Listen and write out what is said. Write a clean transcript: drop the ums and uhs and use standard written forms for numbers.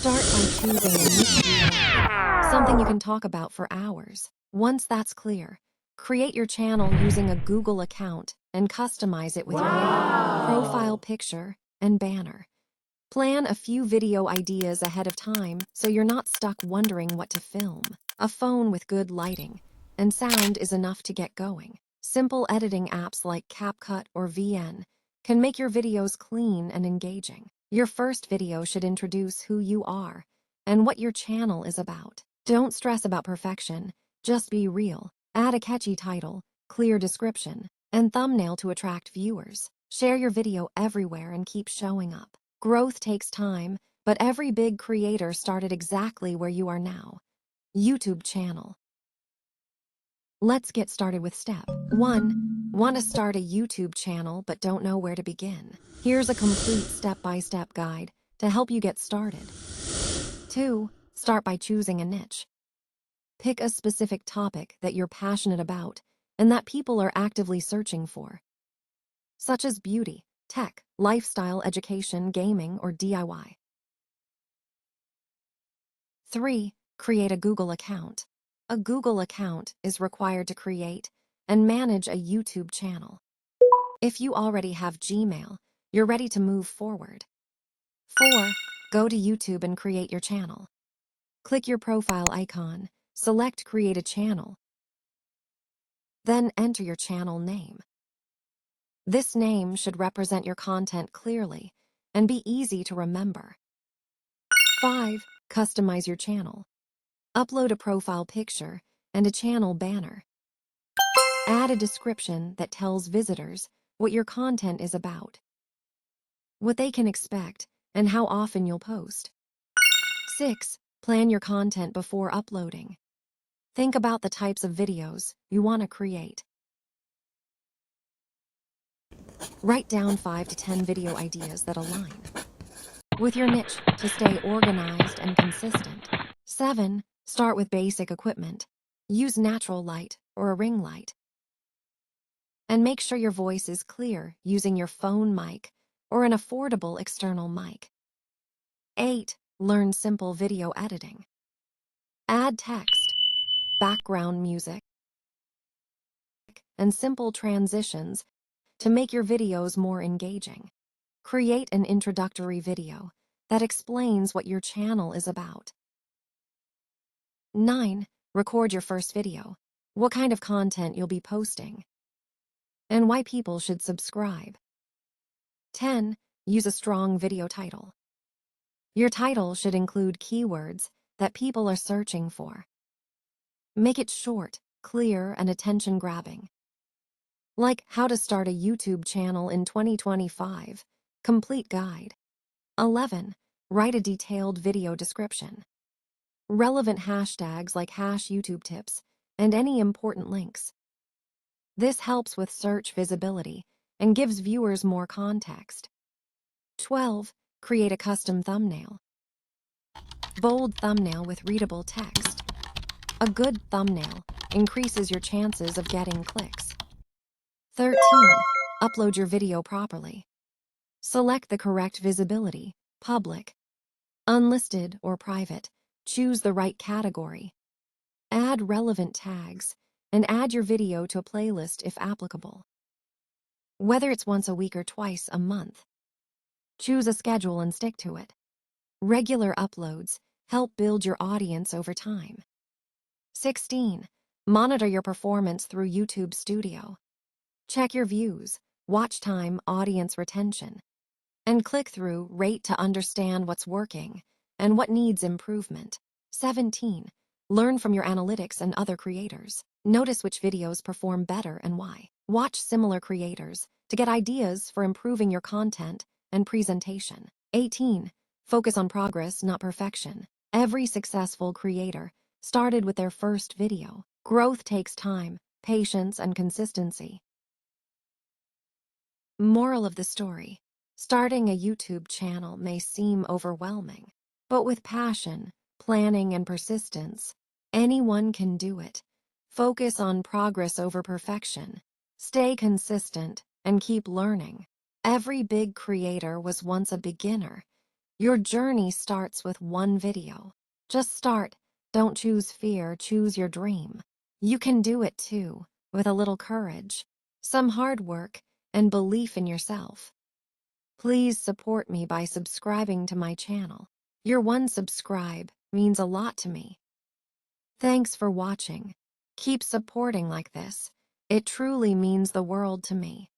Start by choosing a niche you like, something you can talk about for hours. Once that's clear, create your channel using a Google account and customize it with your name, profile picture, and banner. Plan a few video ideas ahead of time so you're not stuck wondering what to film. A phone with good lighting and sound is enough to get going. Simple editing apps like CapCut or VN can make your videos clean and engaging. Your first video should introduce who you are and what your channel is about. Don't stress about perfection, just be real. Add a catchy title, clear description, and thumbnail to attract viewers. Share your video everywhere and keep showing up. Growth takes time, but every big creator started exactly where you are now. YouTube channel. Let's get started with step 1. Want to start a YouTube channel but don't know where to begin? Here's a complete step-by-step guide to help you get started. 2. Start by choosing a niche. Pick a specific topic that you're passionate about and that people are actively searching for, such as beauty, tech, lifestyle, education, gaming, or DIY. 3. Create a Google account. A Google account is required to create and manage a YouTube channel. If you already have Gmail, you're ready to move forward. 4. Go to YouTube and create your channel. Click your profile icon, select Create a Channel, then enter your channel name. This name should represent your content clearly and be easy to remember. 5. Customize your channel. Upload a profile picture and a channel banner. Add a description that tells visitors what your content is about, what they can expect, and how often you'll post. 6. Plan your content before uploading. Think about the types of videos you want to create. Write down 5 to 10 video ideas that align with your niche to stay organized and consistent. 7. Start with basic equipment. Use natural light or a ring light. And make sure your voice is clear using your phone mic or an affordable external mic. 8. Learn simple video editing. Add text, background music, and simple transitions to make your videos more engaging. Create an introductory video that explains what your channel is about. 9. Record your first video. What kind of content you'll be posting and why people should subscribe. 10. Use a strong video title. Your title should include keywords that people are searching for. Make it short, clear, and attention-grabbing. Like How to Start a YouTube Channel in 2025, Complete Guide. 11. Write a detailed video description. Relevant hashtags like #YouTube tips and any important links. This helps with search visibility and gives viewers more context. 12. Create a custom thumbnail. Bold thumbnail with readable text. A good thumbnail increases your chances of getting clicks. 13. Upload your video properly. Select the correct visibility, public, unlisted, or private. Choose the right category. Add relevant tags and add your video to a playlist if applicable, whether it's once a week or twice a month. Choose a schedule and stick to it. Regular uploads help build your audience over time. 16. Monitor your performance through YouTube Studio. Check your views, watch time, audience retention, and click-through rate to understand what's working and what needs improvement. 17. Learn from your analytics and other creators. Notice which videos perform better and why. Watch similar creators to get ideas for improving your content and presentation. 18. Focus on progress, not perfection. Every successful creator started with their first video. Growth takes time, patience, and consistency. Moral of the story: starting a YouTube channel may seem overwhelming, but with passion, planning, and persistence, anyone can do it. Focus on progress over perfection. Stay consistent and keep learning. Every big creator was once a beginner. Your journey starts with one video. Just start. Don't choose fear, choose your dream. You can do it too, with a little courage, some hard work, and belief in yourself. Please support me by subscribing to my channel. Your one subscribe means a lot to me. Thanks for watching. Keep supporting like this. It truly means the world to me.